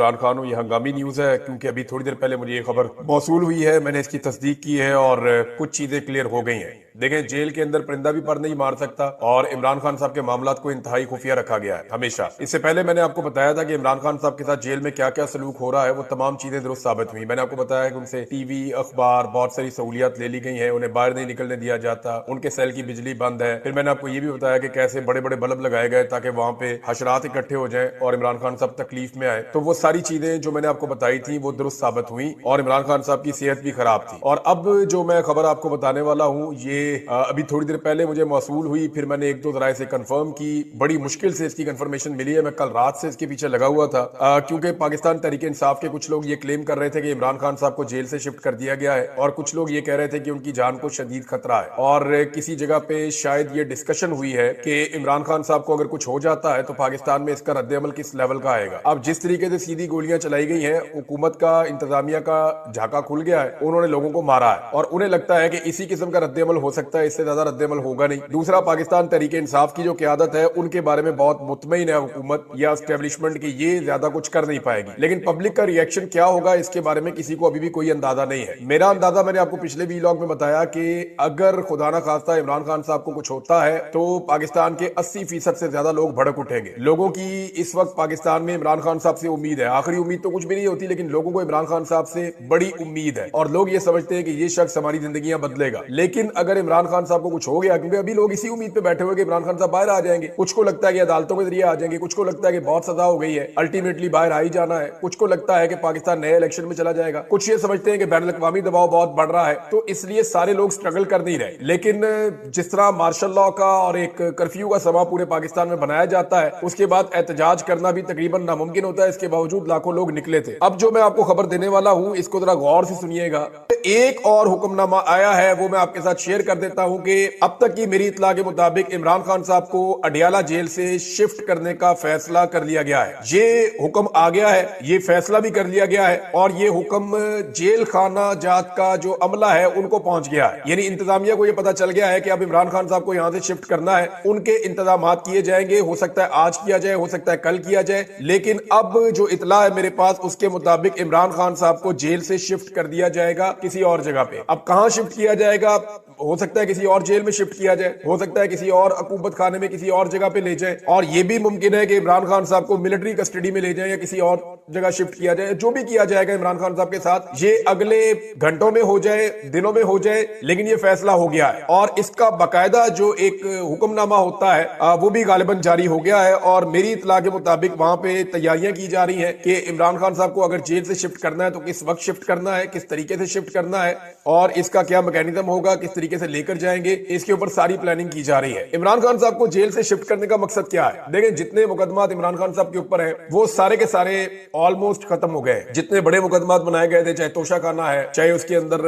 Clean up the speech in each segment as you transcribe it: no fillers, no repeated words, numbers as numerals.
इमरान खान हूँ। ये हंगामी न्यूज है क्योंकि अभी थोड़ी देर पहले मुझे ये खबर मौसूल हुई है, मैंने इसकी तस्दीक की है और कुछ चीजें क्लियर हो गई हैं। देखें, जेल के अंदर परिंदा भी पर नहीं मार सकता और इमरान खान साहब के मामलात को इंतहाई खुफिया रखा गया है हमेशा। इससे पहले मैंने आपको बताया था कि इमरान खान साहब के साथ जेल में क्या क्या सलूक हो रहा है, वो तमाम चीजें दुरुस्त साबित हुई। मैंने आपको बताया कि उनसे टीवी, अखबार, बहुत सारी सहूलियात ले ली गई हैं, उन्हें बाहर नहीं निकलने दिया जाता, उनके सेल की बिजली बंद है। फिर मैंने आपको ये भी बताया कि कैसे बड़े बड़े बल्ब लगाए गए ताकि वहां पे हशरात इकट्ठे हो जाएं और इमरान खान साहब तकलीफ में आए। तो वो सारी चीजें जो मैंने आपको बताई थी वो दुरुस्त साबित हुई और इमरान खान साहब की सेहत भी खराब थी। और अब जो मैं खबर आपको बताने वाला हूँ ये अभी थोड़ी देर पहले मुझे मौसूल हुई, फिर मैंने एक दो जराए से कंफर्म की। बड़ी मुश्किल से इसकी कंफर्मेशन मिली है, मैं कल रात से इसके पीछे लगा हुआ था क्योंकि पाकिस्तान तहरीक इंसाफ के कुछ लोग ये क्लेम कर रहे थे कि इमरान खान साहब को जेल से शिफ्ट कर दिया गया है और कुछ लोग ये कह रहे थे कि उनकी जान को शदीद खतरा है। और किसी जगह पे शायद ये डिस्कशन हुई है कि इमरान खान साहब को अगर कुछ हो जाता है तो पाकिस्तान में इसका रद्द-ए-अमल किस लेवल का आएगा। अब जिस तरीके से सीधी गोलियां चलाई गई हैं, हुकूमत का, इंतजामिया का झाका खुल गया है, उन्होंने लोगों को मारा है और उन्हें लगता है कि इसी किस्म का रद्द-ए-अमल हो सकता है, इससे ज्यादा रद्द-ए-अमल होगा नहीं। दूसरा, पाकिस्तान तहरीक इंसाफ की जो क़यादत है उनके बारे में बहुत मुतमईन है हुकूमत या एस्टेब्लिशमेंट की, ये ज्यादा कुछ कर नहीं पाएगी। लेकिन पब्लिक का रिएक्शन क्या होगा इसके बारे में किसी को अभी भी कोई अंदाजा नहीं है। मेरा अंदाजा मैंने आपको पिछले वीलॉग में बताया कि अगर खुदा ना खास्ता इमरान खान साहब को कुछ होता है तो पाकिस्तान के 80% से ज्यादा लोग भड़क उठेंगे। लोगों की इस वक्त पाकिस्तान में इमरान खान साहब से उम्मीद है, आखिरी उम्मीद तो कुछ भी नहीं होती लेकिन लोगों को इमरान खान साहब से बड़ी उम्मीद है और लोग ये समझते हैं कि ये शख्स हमारी जिंदगियां बदलेगा। लेकिन अगर इमरान खान साहब को कुछ हो गया, क्योंकि अभी लोग इसी उम्मीद पे बैठे हुए कि इमरान खान साहब बाहर आ जाएंगे, कुछ को लगता है कि अदालतों के जरिए आ जाएंगे, कुछ को लगता है कि बहुत सजा हो गई है, अल्टीमेटली बाहर आ ही जाना है, कुछ को लगता है कि पाकिस्तान नए इलेक्शन में चला जाएगा, कुछ ये समझते हैं कि बैनुल अक़वामी दबाव बहुत बढ़ रहा है, तो इसलिए सारे लोग स्ट्रगल कर नहीं रहे। लेकिन जिस तरह मार्शल लॉ का और एक कर्फ्यू का समा पूरे पाकिस्तान में बनाया जाता है, उसके बाद एहतजाज करना भी तकरीबन नामुमकिन होता है, इसके बावजूद लाखों लोग निकले थे। अब जो मैं आपको खबर देने वाला हूं इसको जरा गौर से सुनिएगा। एक और हुक्मनामा आया है, वो मैं आपके साथ शेयर कर देता हूं कि अब तक की मेरी इत्तला के मुताबिक इमरान खान साहब को अडियाला जेल से शिफ्ट करने का फैसला कर लिया गया है। ये हुक्म आ गया है, ये फैसला भी कर लिया गया है और ये हुक्म जेल खाना जात का जो अमला है उनको पहुंच गया है। यानी इंतजामिया को ये पता चल गया है कि अब इमरान खान साहब को यहां से शिफ्ट करना है, उनके इंतजाम किए जाएंगे। हो सकता है आज किया जाए, हो सकता है कल किया जाए, लेकिन अब जो इत्तला है मेरे पास उसके मुताबिक इमरान खान साहब को जेल से शिफ्ट कर दिया जाएगा किसी और जगह पे। अब कहां शिफ्ट किया जाएगा, हो सकता है किसी और जेल में शिफ्ट किया जाए, हो सकता है किसी और अकूबत खाने में किसी और जगह पे ले जाए, और ये भी मुमकिन है कि इमरान खान साहब को मिलिट्री कस्टडी में ले जाए या किसी और जगह शिफ्ट किया जाए। जो भी किया जाएगा इमरान खान साहब के साथ, ये अगले घंटों में हो जाए, दिनों में हो जाए, लेकिन ये फैसला हो गया है और इसका बाकायदा जो एक हुक्मनामा होता है वो भी गालिबन जारी हो गया है। और मेरी इत्तला के मुताबिक वहां पे तैयारियां की जा रही हैं कि इमरान खान साहब को अगर जेल से शिफ्ट करना है तो किस वक्त शिफ्ट करना है, किस तरीके से शिफ्ट करना है और इसका क्या मैकेनिज्म होगा, किस तरीके से लेकर जाएंगे, इसके ऊपर सारी प्लानिंग की जा रही है। इमरान खान साहब को जेल से शिफ्ट करने का मकसद क्या है? देखें, जितने मुकदमात इमरान खान साहब के ऊपर है वो सारे के सारे ऑलमोस्ट खत्म हो गए। जितने बड़े मुकदमात बनाए गए थे, चाहे तोशा खाना है, चाहे उसके अंदर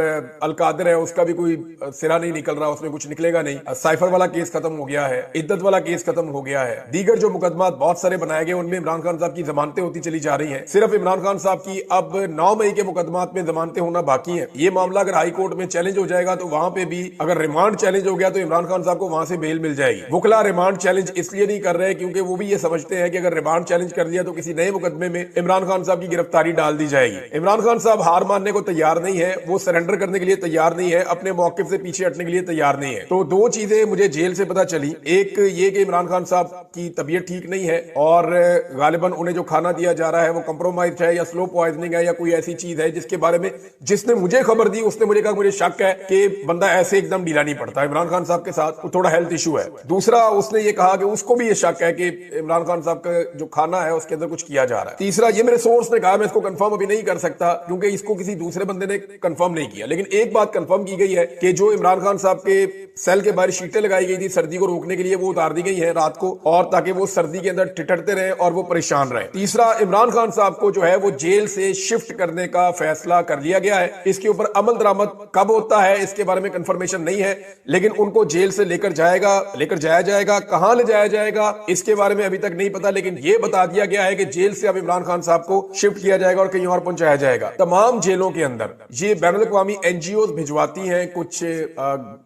अलकादर है, उसका भी कोई सिरा नहीं निकल रहा, उसमें कुछ निकलेगा नहीं। साइफर वाला केस खत्म हो गया है, इद्दत वाला केस खत्म हो गया है, दीगर जो मुकदमात बहुत सारे बनाए गए उनमें इमरान खान साहब की जमानतें होती चली जा रही हैं। सिर्फ इमरान खान साहब की अब 9 मई के मुकदमात में जमानतें होना बाकी है। ये मामला अगर हाई कोर्ट में चैलेंज हो जाएगा तो वहां पे भी अगर रिमांड चैलेंज हो गया तो इमरान खान साहब को वहां से बेल मिल जाएगी। वुकला रिमांड चैलेंज इसलिए नहीं कर रहे क्योंकि वो भी ये समझते हैं कि अगर रिमांड चैलेंज कर दिया तो किसी नए मुकदमे में इमरान खान साहब की गिरफ्तारी डाल दी जाएगी। इमरान खान साहब हार मानने को तैयार नहीं है, वो सरेंडर करने के लिए तैयार नहीं है, अपने मौके से पीछे हटने के लिए तैयार नहीं है। तो दो चीजें मुझे जेल से पता चली, एक ये कि इमरान खान साहब की तबीयत ठीक नहीं है और गालिबन उन्हें जो खाना दिया जा रहा है वो कंप्रोमाइज है या स्लो पॉइजनिंग है या कोई ऐसी चीज है जिसके बारे में जिसने मुझे खबर दी उसने मुझे कहा मुझे शक है कि बंदा ऐसे एकदम ढीला नहीं पड़ता, इमरान खान साहब के साथ थोड़ा हेल्थ इशू है। दूसरा, उसने ये कहा कि उसको भी ये शक है कि इमरान खान साहब का जो खाना है उसके अंदर कुछ किया जा रहा है। तीसरा, ये मेरे सोर्स ने कहा, मैं इसको कंफर्म अभी नहीं कर सकता क्योंकि इसको किसी दूसरे बंदे ने कंफर्म नहीं किया, लेकिन एक बात कंफर्म की गई है कि जो इमरान खान साहब के सेल के बाहर शीटें लगाई गई थी सर्दी को रोकने के लिए, वो उतार दी गई है रात को, और ताकि वो सर्दी के अंदर ठिठरते रहे और वो परेशान रहे। तीसरा, इमरान खान साहब को जो है वो जेल से शिफ्ट करने का फैसला कर लिया गया है। इसके ऊपर अमल दरामद कब होता है इसके बारे में कंफर्मेशन नहीं है, लेकिन उनको जेल से लेकर जाया जाएगा। कहां ले जाया जाएगा इसके बारे में अभी तक नहीं पता, लेकिन यह बता दिया गया है कि जेल से अब इमरान खान साहब को शिफ्ट किया जाएगा और कहीं और पहुंचाया जाएगा। तमाम जेलों के अंदर ये बैनुल अक़वामी NGOs भिजवाती हैं कुछ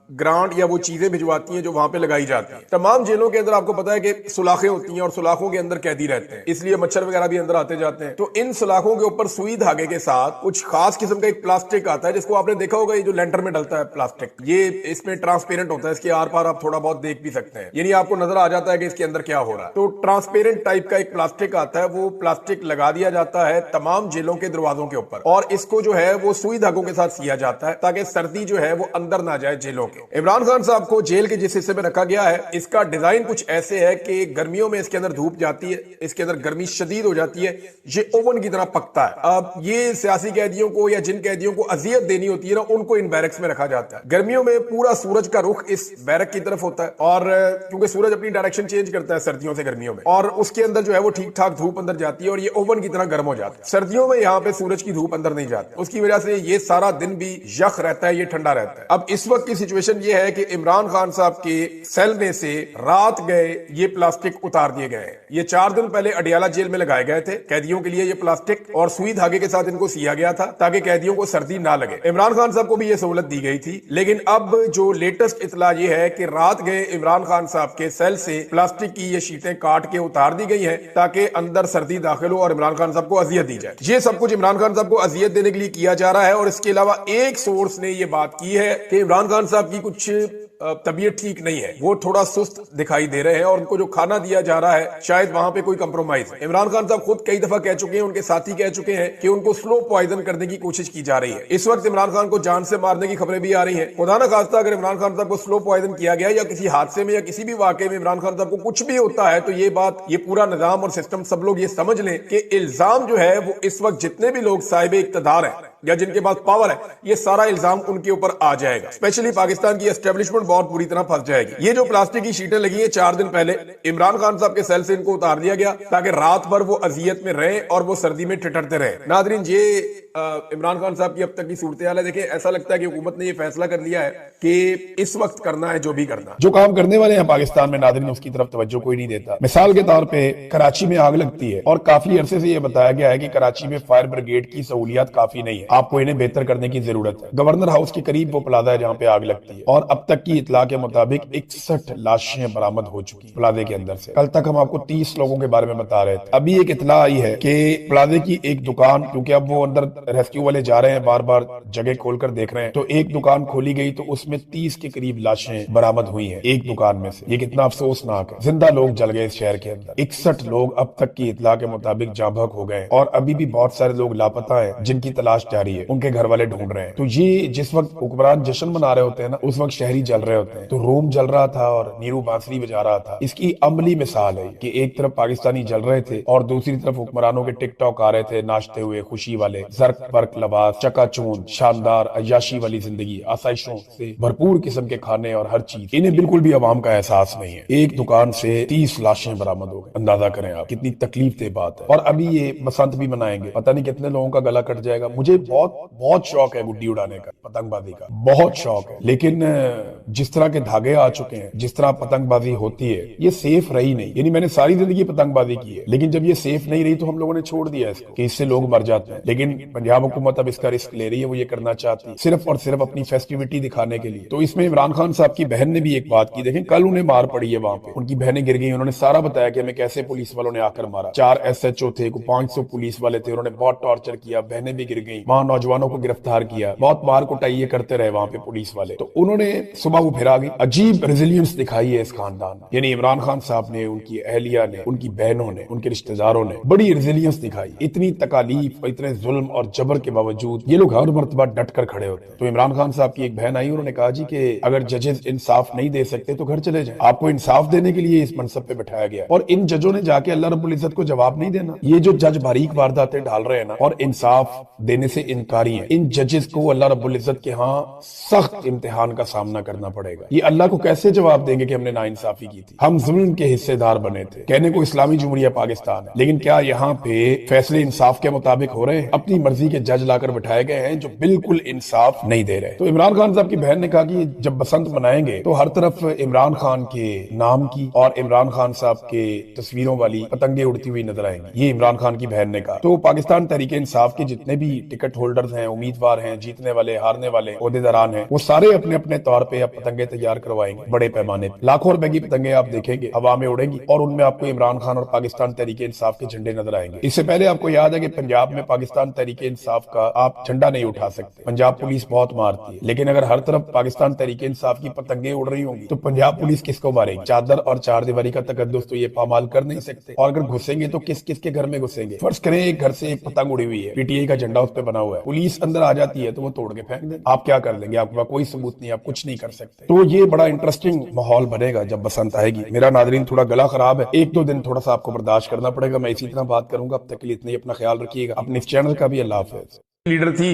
ग्रांट या वो चीजें भिजवाती हैं जो वहां पे लगाई जाती हैं। तमाम जेलों के अंदर आपको पता है कि सुलाखें होती हैं और सुलाखों के अंदर कैदी रहते हैं, इसलिए मच्छर वगैरह भी अंदर आते जाते हैं। तो इन सुलाखों के ऊपर सुई धागे के साथ कुछ खास किस्म का एक प्लास्टिक आता है, जिसको आपने देखा होगा, ये जो लेंटर में डलता है प्लास्टिक, ये इसमें ट्रांसपेरेंट होता है, इसके आर पार आप थोड़ा बहुत देख भी सकते हैं, यानी आपको नजर आ जाता है कि इसके अंदर क्या हो रहा है। तो ट्रांसपेरेंट टाइप का एक प्लास्टिक आता है, वो प्लास्टिक लगा दिया जाता है तमाम जेलों के दरवाजों के ऊपर, और इसको जो है वो सुई धागों के साथ सिया जाता है ताकि सर्दी जो है वो अंदर ना जाए जेलों के। इमरान खान साहब को जेल के जिस हिस्से में रखा गया है, इसका डिजाइन कुछ ऐसे है कि गर्मियों में इसके अंदर धूप जाती है, इसके अंदर गर्मी शदीद हो जाती है, ये ओवन की तरह पकता है। अब ये सियासी कैदियों को या जिन कैदियों को अजियत देनी होती है ना, उनको इन बैरक्स में रखा जाता है। गर्मियों में पूरा सूरज का रुख इस बैरक की तरफ होता है, और क्योंकि सूरज अपनी डायरेक्शन चेंज करता है सर्दियों से गर्मियों में, और उसके अंदर जो है वो ठीक ठाक धूप अंदर जाती है और ये ओवन की तरह गर्म हो जाता है। सर्दियों में यहाँ पे सूरज की धूप अंदर नहीं जाती, उसकी वजह से ये सारा दिन भी यख रहता है, ये ठंडा रहता है। अब इस वक्त की सिचुएशन ये है कि इमरान खान साहब के सेल में से रात गए ये प्लास्टिक उतार दिए गए हैं। ये 4 दिन पहले अडियाला जेल में लगाए गए थे कैदियों के लिए ये प्लास्टिक, और सुई धागे के साथ इनको सिया गया था ताकि कैदियों को सर्दी ना लगे। इमरान खान साहब को भी ये सहूलत दी गई थी, लेकिन अब जो लेटेस्ट इतला ये है कि रात गए इमरान खान साहब के सेल से प्लास्टिक की ये शीटें काट के उतार दी गई है ताकि अंदर सर्दी दाखिल हो और इमरान खान साहब को अजियत दी जाए। ये सब कुछ इमरान खान साहब को अजियत देने के लिए किया जा रहा है। और इसके अलावा एक सोर्स ने ये बात की है कि इमरान खान साहब की कुछ तबीयत ठीक नहीं है, वो थोड़ा सुस्त दिखाई दे रहे हैं, और उनको जो खाना दिया जा रहा है शायद वहां पे कोई कंप्रोमाइज है। इमरान खान साहब खुद कई दफा कह चुके हैं, उनके साथी कह चुके हैं कि उनको स्लो पॉइजन करने की कोशिश की जा रही है। इस वक्त इमरान खान को जान से मारने की खबरें भी आ रही हैं। खुदा ना खास्ता अगर इमरान खान साहब को स्लो पॉइजन किया गया या किसी हादसे में या किसी भी वाकये में इमरान खान साहब को कुछ भी होता है, तो ये बात, ये पूरा निजाम और सिस्टम, सब लोग ये समझ लें कि इल्जाम जो है वो इस वक्त जितने भी लोग साहिब इक्तदार हैं या जिनके पास पावर है, ये सारा इल्जाम उनके ऊपर आ जाएगा। स्पेशली पाकिस्तान की एस्टेब्लिशमेंट बहुत बुरी तरह फंस जाएगी। ये जो प्लास्टिक की शीटें लगी हैं 4 दिन पहले, इमरान खान साहब के सेल से इनको उतार दिया गया ताकि रात भर वो अजियत में रहे और वो सर्दी में ठिठरते रहे। नादरीन, ये इमरान खान साहब की अब तक की सूरत हाल है। देखें, ऐसा लगता है कि हुकूमत ने ये फैसला कर लिया है कि इस वक्त करना है जो भी करना, जो काम करने वाले हैं पाकिस्तान में, नादरीन उसकी तरफ तवज्जो कोई नहीं देता। मिसाल के तौर पे कराची में आग लगती है और काफी अरसे से ये बताया गया है कि कराची में फायर ब्रिगेड की सहूलियात काफी नहीं है, आपको इन्हें बेहतर करने की जरूरत है। गवर्नर हाउस के करीब वो प्लाजा है जहाँ पे आग लगती है, और अब तक की इतला के मुताबिक 61 लाशें बरामद हो चुकी प्लाजे के अंदर से। कल तक हम आपको 30 लोगों के बारे में बता रहे थे। अभी एक इतला आई है कि प्लाजे की एक दुकान, क्योंकि अब वो अंदर रेस्क्यू वाले जा रहे हैं, बार बार जगह खोलकर देख रहे हैं, तो एक दुकान खोली गई तो उसमें 30 के करीब लाशें बरामद हुई हैं एक दुकान में से। ये कितना अफसोसनाक है, जिंदा लोग जल गए इस शहर के अंदर। 61 लोग अब तक की इतला के मुताबिक जाँ बहक हो गए, और अभी भी बहुत सारे लोग लापता है जिनकी तलाश जारी है, उनके घर वाले ढूंढ रहे हैं। तो ये जिस वक्त हुक्मरान जश्न मना रहे होते हैं ना, उस वक्त शहरी जल रहे होते हैं। तो रोम जल रहा था और नीरू बांसुरी बजा रहा था। इसकी अमली मिसाल है कि एक तरफ पाकिस्तानी जल रहे थे और दूसरी तरफ हुक्मरानों के टिकटॉक आ रहे थे नाचते हुए, खुशी वाले, जर्क बर्क लबास, चकाचौंध, शानदार अय्याशी वाली जिंदगी, आसाइशों से भरपूर किस्म के खाने और हर चीज। इन्हें बिल्कुल भी अवाम का एहसास नहीं है। एक दुकान से 30 लाशें बरामद हो गई। अंदाजा करें आप कितनी तकलीफ दे बात है। और अभी ये बसंत भी मनाएंगे, पता नहीं कितने लोगों का गला कट जाएगा। मुझे बहुत शौक है गुड्डी उड़ाने का, पतंगबाजी का बहुत शौक है, लेकिन जिस तरह के धागे आ चुके हैं, जिस तरह पतंगबाजी होती है, ये सेफ रही नहीं। यानी मैंने सारी जिंदगी पतंगबाजी की है, लेकिन जब ये सेफ नहीं रही तो हम लोगों ने छोड़ दिया इसको कि इससे लोग मर जाते हैं। लेकिन पंजाब हुकूमत अब इसका रिस्क ले रही है, वो ये करना चाहती है सिर्फ और सिर्फ अपनी फेस्टिविटी दिखाने के लिए। तो इसमें इमरान खान साहब की बहन ने भी एक बात की, देखें कल उन्हें मार पड़ी है वहां पे, उनकी बहनें गिर गई। उन्होंने सारा बताया कि हमें कैसे पुलिस वालों ने आकर मारा। 4 SHO थे, 500 पुलिस वाले थे, उन्होंने बहुत टॉर्चर किया, बहनें भी गिर गई, वहां नौजवानों को गिरफ्तार किया, बहुत मार कुटाई करते रहे वहां पे पुलिस वाले। तो उन्होंने सुबह वो फिर आ गई। अजीब रेजिलियंस दिखाई है इस खानदान ने, यानी इमरान खान साहब ने, उनकी अहलिया ने, उनकी बहनों ने, उनके रिश्तेदारों ने बड़ी रेजिलियंस दिखाई। इतनी तकालीफ, इतने जुल्म और जबर के बावजूद ये लोग हर मर्तबा डट कर खड़े होते हैं। तो इमरान खान साहब की एक बहन आई, उन्होंने कहा जी कि अगर जजेस इंसाफ नहीं दे सकते तो घर चले जाएं, आपको इंसाफ देने के लिए इस मनसब पे बैठाया गया। और इन जजों ने जाके अल्लाह रब्बुल इज्जत को जवाब नहीं देना। ये जो जज बारीक वारदातें डाल रहे हैं ना और इंसाफ देने से इनकारी हैं, इन जजेस को अल्लाह रब्बुल इज्जत के यहाँ सख्त इम्तिहान का सामना करना पड़ेगा। ये अल्लाह को कैसे जवाब देंगे कि हमने नाइंसाफी की थी, हम जुल्म के हिस्सेदार बने थे। कहने को इस्लामी जुमहूरिया पाकिस्तान है, लेकिन क्या यहाँ पे फैसले इंसाफ के मुताबिक हो रहे हैं? अपनी मर्जी के जज लाकर बिठाए गए हैं जो बिल्कुल इंसाफ नहीं दे रहे। तो इमरान खान साहब की बहन ने कहा कि जब बसंत मनाएंगे तो हर तरफ इमरान खान के नाम की और इमरान खान साहब के तस्वीरों वाली पतंगे उड़ती हुई नजर आएंगी। ये इमरान खान की बहन ने कहा। तो पाकिस्तान तहरीक इंसाफ के जितने भी टिकट टिकट होल्डर्स हैं, उम्मीदवार हैं, जीतने वाले, हारने वाले, ओहदेदारान हैं, वो सारे अपने अपने तौर पे अब पतंगे तैयार करवाएंगे बड़े पैमाने पे। लाखों रुपए की पतंगे आप देखेंगे हवा में उड़ेंगी और उनमें आपको इमरान खान और पाकिस्तान तहरीके इंसाफ के झंडे नजर आएंगे। इससे पहले आपको याद है कि पंजाब में पाकिस्तान तहरीके इंसाफ का आप झंडा नहीं उठा सकते, पंजाब पुलिस बहुत मारती है। लेकिन अगर हर तरफ पाकिस्तान तहरीके इंसाफ की पतंगे उड़ रही होंगी तो पंजाब पुलिस किसको मारेगी? चादर और चार दीवारी का तकद्दुस तो ये पामाल कर नहीं सकते, और अगर घुसेंगे तो किस किस के घर में घुसेंगे? फर्ज करें एक घर से एक पतंग उड़ी हुई है, पीटीआई का झंडा उस पर बना हुआ है, पुलिस अंदर आ जाती है तो वो तोड़ के फेंक दे, आप क्या कर लेंगे? आपके पास कोई सबूत नहीं, आप कुछ नहीं कर सकते। तो ये बड़ा इंटरेस्टिंग माहौल बनेगा जब बसंत आएगी। मेरा नादरीन थोड़ा गला खराब है, एक दो दिन थोड़ा सा आपको बर्दाश्त करना पड़ेगा, मैं इसी तरह बात करूंगा। अब तक के लिए इतना ही, अपना ख्याल रखिएगा, अपने इस चैनल का भी अल्लाह हाफिज। लीडर थी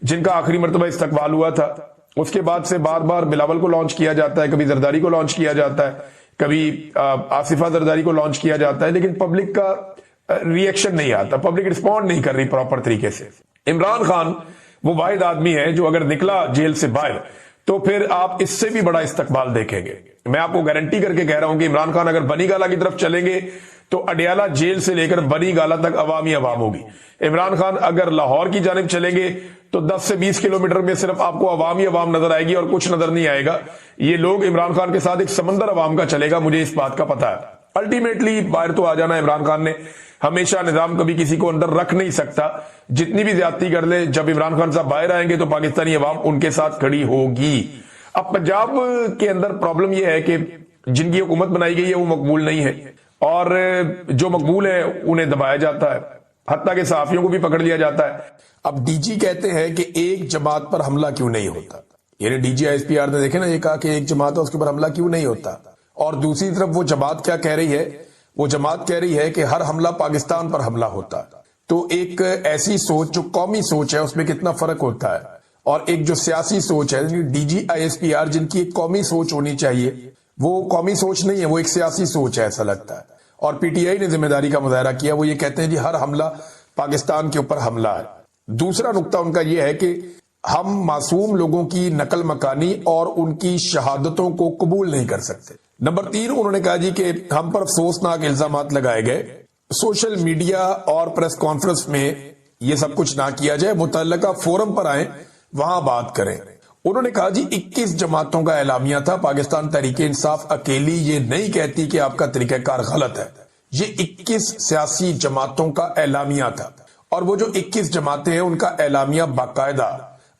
जिनका आखिरी मर्तबा इस्तकबाल हुआ था, उसके बाद से बार बार बिलावल को लॉन्च किया जाता है, कभी जरदारी को लॉन्च किया जाता है, कभी आसिफा जरदारी को लॉन्च किया जाता है, लेकिन पब्लिक का रिएक्शन नहीं आता, पब्लिक रिस्पॉन्ड नहीं कर रही प्रॉपर तरीके से। इमरान खान वो वाहिद आदमी है जो अगर निकला जेल से बाहर तो फिर आप इससे भी बड़ा इस्तकबाल देखेंगे। मैं आपको गारंटी करके कह रहा हूं कि इमरान खान अगर बनी गाला की तरफ चलेंगे तो अडियाला जेल से लेकर बनी गाला तक अवामी अवाम होगी। इमरान खान अगर लाहौर की जानिब चलेंगे तो 10 से 20 किलोमीटर में सिर्फ आपको अवामी अवाम नजर आएगी और कुछ नजर नहीं आएगा। ये लोग इमरान खान के साथ एक समंदर अवाम का चलेगा, मुझे इस बात का पता है। अल्टीमेटली बाहर तो आ जाना इमरान खान ने, हमेशा निजाम कभी किसी को अंदर रख नहीं सकता, जितनी भी ज्यादती कर ले, जब इमरान खान साहब बाहर आएंगे तो पाकिस्तानी अवाम उनके साथ खड़ी होगी। अब पंजाब के अंदर प्रॉब्लम यह है कि जिनकी हुकूमत बनाई गई है वो मकबूल नहीं है, और जो मकबूल है उन्हें दबाया जाता है, हत्ता के सहाफियों को भी पकड़ लिया जाता है। अब डीजी कहते हैं कि एक जमात पर हमला क्यों नहीं होता, यानी डीजी आईएसपीआर ने देखे ना, ये कहा कि एक जमात है उसके ऊपर हमला क्यों नहीं होता, और दूसरी तरफ वो जमात क्या कह रही है, वो जमात कह रही है कि हर हमला पाकिस्तान पर हमला होता है। तो एक ऐसी सोच जो कौमी सोच है उसमें कितना फर्क होता है, और एक जो सियासी सोच है, डीजी आईएसपीआर जिनकी एक कौमी सोच होनी चाहिए वो कौमी सोच नहीं है, वो एक सियासी सोच है ऐसा लगता है। और पीटीआई ने जिम्मेदारी का मुजाहरा किया, वो ये कहते हैं जी हर हमला पाकिस्तान के ऊपर हमला है। दूसरा नुक्ता उनका यह है कि हम मासूम लोगों की नकल मकानी और उनकी शहादतों को कबूल नहीं कर सकते। नंबर 3 उन्होंने कहा जी कि हम पर अफसोसनाक इल्जामात लगाए गए, सोशल मीडिया और प्रेस कॉन्फ्रेंस में ये सब कुछ ना किया जाए, मुतल्लका फोरम पर आए, वहां बात करें। उन्होंने कहा जी 21 जमातों का एलामिया था, पाकिस्तान तहरीके इंसाफ अकेली ये नहीं कहती कि आपका तरीकाकार गलत है, ये 21 सियासी जमातों का एलामिया था, और वो जो 21 जमातें हैं उनका एलामिया बाकायदा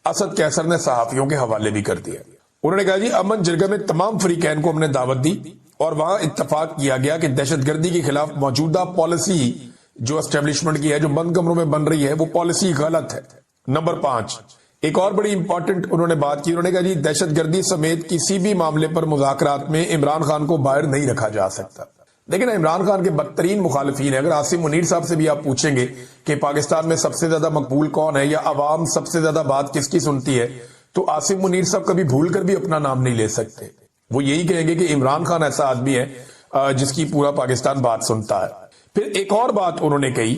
असद कैसर ने सहाफियों के हवाले भी कर दिया। उन्होंने कहा जी अमन जरगा में तमाम फरीकैन को हमने दावत दी और वहां इत्तफाक किया गया कि दहशतगर्दी के खिलाफ मौजूदा पॉलिसी जो एस्टेब्लिशमेंट की है, जो बंद कमरों में बन रही है, वो पॉलिसी गलत है। नंबर 5 एक और बड़ी इंपॉर्टेंट उन्होंने बात की, उन्होंने कहा जी दहशतगर्दी समेत किसी भी मामले पर मुज़ाकरात में इमरान खान को बाहर नहीं रखा जा सकता। लेकिन इमरान खान के बदतरीन मुखालिफिन है, अगर आसिम मुनीर साहब से भी आप पूछेंगे कि पाकिस्तान में सबसे ज्यादा मकबूल कौन है या अवाम सबसे ज्यादा बात किसकी सुनती है, तो आसिम मुनीर साहब कभी भूल कर भी अपना नाम नहीं ले सकते। वो यही कहेंगे कि इमरान खान ऐसा आदमी है जिसकी पूरा पाकिस्तान बात सुनता है। फिर एक और बात उन्होंने कही,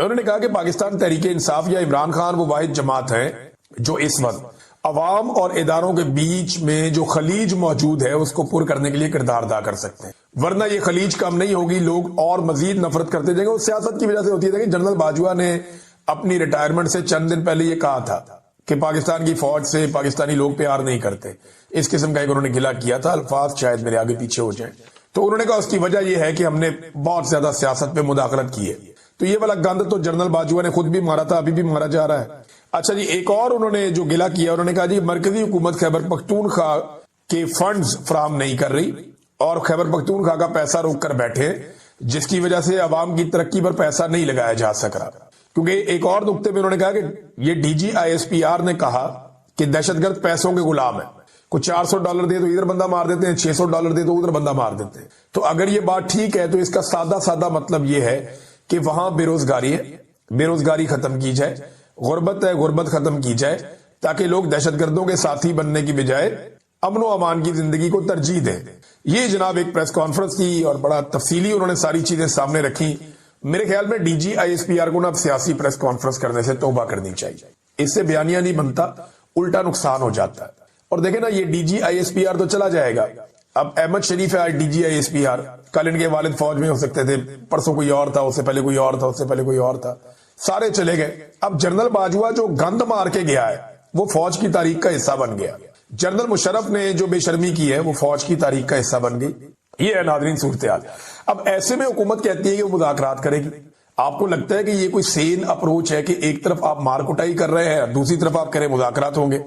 उन्होंने कहा कि पाकिस्तान तहरीके इंसाफ या इमरान खान वो वाहिद जमात है जो इस वक्त अवाम और इदारों के बीच में जो खलीज मौजूद है उसको पुर करने के लिए किरदार अदा कर सकते हैं, वरना ये खलीज कम नहीं होगी, लोग और मजीद नफरत करते जाएंगे। वो सियासत की वजह से होती है। जनरल बाजवा ने अपनी रिटायरमेंट से चंद दिन पहले ये कहा था कि पाकिस्तान की फौज से पाकिस्तानी लोग प्यार नहीं करते, इस किस्म का एक उन्होंने गिला किया था, अल्फाज शायद मेरे आगे पीछे हो जाए। तो उन्होंने कहा उसकी वजह यह है कि हमने बहुत ज्यादा सियासत पे मुदाखलत की है। तो ये वाला गंद तो जनरल बाजवा ने खुद भी मारा था, अभी भी मारा जा रहा है। अच्छा जी, एक और उन्होंने जो गिला किया, उन्होंने कहा जी मरकजी हुकूमत खैबर पख्तूनख्वा के फंड्स फराहम नहीं कर रही और खैबर पख्तूनख्वा का पैसा रोक कर बैठे, जिसकी वजह से अवाम की तरक्की पर पैसा नहीं लगाया जा सक रहा। क्योंकि एक और नुक्ते में उन्होंने कहा कि ये डीजी आईएसपीआर ने कहा कि दहशतगर्द पैसों के गुलाम है, कुछ $400 दे तो इधर बंदा मार देते हैं, $600 दे तो उधर बंदा मार देते हैं। तो अगर ये बात ठीक है तो इसका सादा सादा मतलब ये है कि वहां बेरोजगारी है, बेरोजगारी खत्म की जाए, गुर्बत है, गुर्बत खत्म की जाए, ताकि लोग दहशतगर्दों के साथी बनने की बजाय अमन व अमान की जिंदगी को तरजीह दें। ये जनाब एक प्रेस कॉन्फ्रेंस थी और बड़ा तफसीली उन्होंने सारी चीजें सामने रखी। मेरे ख्याल में डीजी आईएसपीआर को ना अब सियासी प्रेस कॉन्फ्रेंस करने से तौबा करनी चाहिए, इससे बयानिया नहीं बनता, उल्टा नुकसान हो जाता है। और देखे ना, ये डीजी आईएसपीआर तो चला जाएगा, अब अहमद शरीफ है आज डीजी आईएसपीआर, कल इनके वालिद फौज में हो सकते थे, परसों कोई और था, उससे पहले कोई और था, उससे पहले कोई और था। सारे चले गए। अब जनरल बाजवा जो गंद मार के गया है वो फौज की तारीख का हिस्सा बन गया। जनरल मुशर्रफ ने जो बेशर्मी की है वो फौज की तारीख का हिस्सा बन गई। ये है नाज़रीन सूरत-ए-हाल। अब ऐसे में हुकूमत कहती है कि वो मुज़ाकरात करेगी। आपको लगता है कि ये कोई सेन अप्रोच है कि एक तरफ आप मार कुटाई कर रहे हैं, दूसरी तरफ आप कह रहे हैं मुज़ाकरात होंगे?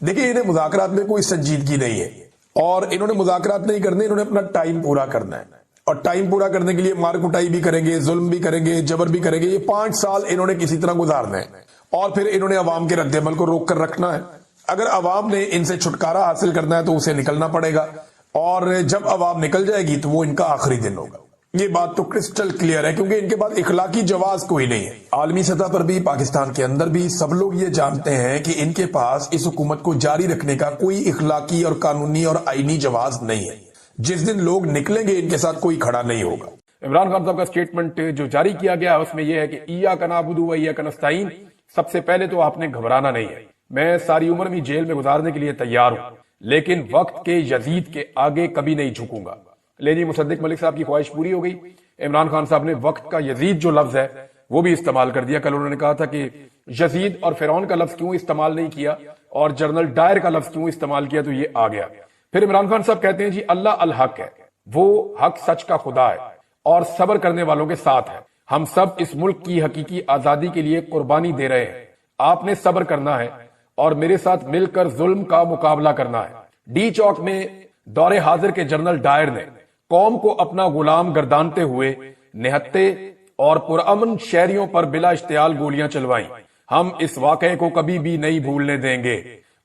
देखिए, इन्हें मुज़ाकरात में कोई संजीदगी नहीं है और इन्होंने मुज़ाकरात नहीं करने, इन्होंने अपना टाइम पूरा करना है और टाइम पूरा करने के लिए मार कुटाई भी करेंगे, जुल्म भी करेंगे, जबर भी करेंगे। ये 5 साल इन्होंने किसी तरह गुजारना है और फिर इन्होंने अवाम के रद्द-ए-अमल को रोक कर रखना है। अगर अवाम ने इनसे छुटकारा हासिल करना है तो उसे निकलना पड़ेगा और जब अवाम निकल जाएगी तो वो इनका आखिरी दिन होगा। ये बात तो क्रिस्टल क्लियर है क्योंकि इनके पास इखलाकी जवाज कोई नहीं है। आलमी सतह पर भी, पाकिस्तान के अंदर भी सब लोग ये जानते हैं कि इनके पास इस हुकूमत को जारी रखने का कोई इखलाकी और कानूनी और आईनी जवाज नहीं है। जिस दिन लोग निकलेंगे इनके साथ कोई खड़ा नहीं होगा। इमरान खान साहब का स्टेटमेंट जो जारी किया गया उसमें यह है कि इय्याका नअबुदु व इय्याका नस्तईन, सबसे पहले तो आपने घबराना नहीं है। मैं सारी उम्र भी जेल में गुजारने के लिए तैयार हूं, लेकिन वक्त के यजीद के आगे कभी नहीं झुकूंगा। ले जी, मुसद्दिक मलिक साहब की ख्वाहिश पूरी हो गई। इमरान खान साहब ने वक्त का यजीद जो लफ्ज है वो भी इस्तेमाल कर दिया। कल उन्होंने कहा था कि यजीद और फिरौन का लफ्ज क्यों इस्तेमाल नहीं किया और जनरल डायर का लफ्ज क्यों इस्तेमाल किया, तो ये आ गया। फिर इमरान खान साहब कहते हैं जी अल्लाह अल हक है, वो हक सच का खुदा है और सब्र करने वालों के साथ है। हम सब इस मुल्क की हकीकी आजादी के लिए कुर्बानी दे रहे हैं। आपने सब्र करना है और मेरे साथ मिलकर जुल्म का मुकाबला करना है। डी चौक में दौरे हाजिर के जनरल डायर ने कौम को अपना गुलाम गर्दानते हुए निहत्ते और पुरअमन शहरियों पर बिला इश्तियाल गोलियां चलवाई। हम इस वाकये को कभी भी नहीं भूलने देंगे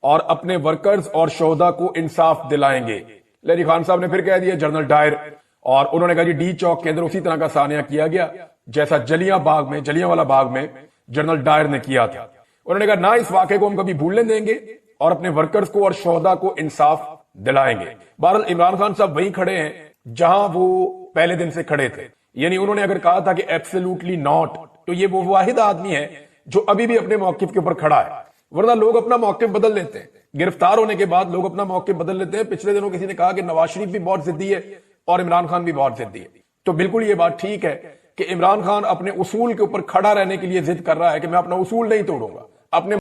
और अपने वर्कर्स और शोहदा को इंसाफ दिलाएंगे। लेनी खान साहब ने फिर कह दिया जनरल डायर, और उन्होंने कहा जी डी चौक के अंदर उसी तरह का सानिया किया गया जैसा जलियांवाला बाग में जनरल डायर ने किया था। उन्होंने कहा ना इस वाकये को हम कभी भूलने देंगे और अपने वर्कर्स को और शोहदा को इंसाफ दिलाएंगे। बहरहाल इमरान खान साहब वहीं खड़े हैं जहां वो पहले दिन से खड़े थे। यानी उन्होंने अगर कहा था कि एब्सोल्युटली नॉट, तो ये वो वाहिद आदमी है जो अभी भी अपने मौकिफ के ऊपर खड़ा है। वरना लोग अपना मौकिफ बदल लेते हैं, गिरफ्तार होने के बाद लोग अपना मौकिफ बदल लेते हैं। पिछले दिनों किसी ने कहा कि नवाज शरीफ भी बहुत जिद्दी है और इमरान खान भी बहुत जिद्दी है, तो बिल्कुल ये बात ठीक है कि इमरान खान अपने उसूल के ऊपर खड़ा रहने के लिए जिद कर रहा है कि मैं अपना उसूल नहीं तोड़ूंगा।